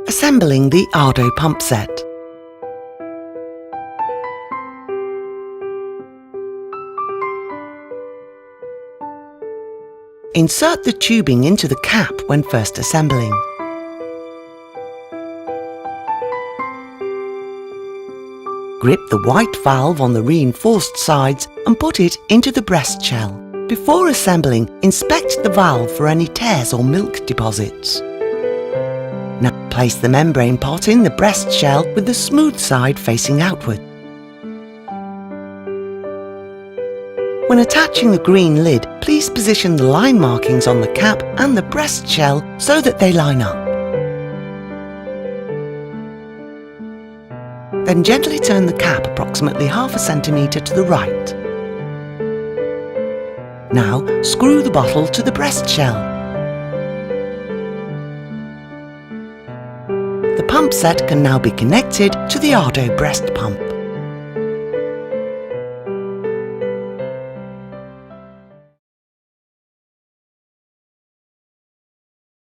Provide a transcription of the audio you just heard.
Assembling the Ardo pump set. Insert the tubing into the cap when first assembling. Grip the white valve on the reinforced sides and put it into the breast shell. Before assembling, inspect the valve for any tears or milk deposits. Now place the membrane pot in the breast shell with the smooth side facing outward. When attaching the green lid, please position the line markings on the cap and the breast shell so that they line up. Then gently turn the cap approximately half a centimetre to the right. Now screw the bottle to the breast shell. The pump set can now be connected to the Ardo breast pump.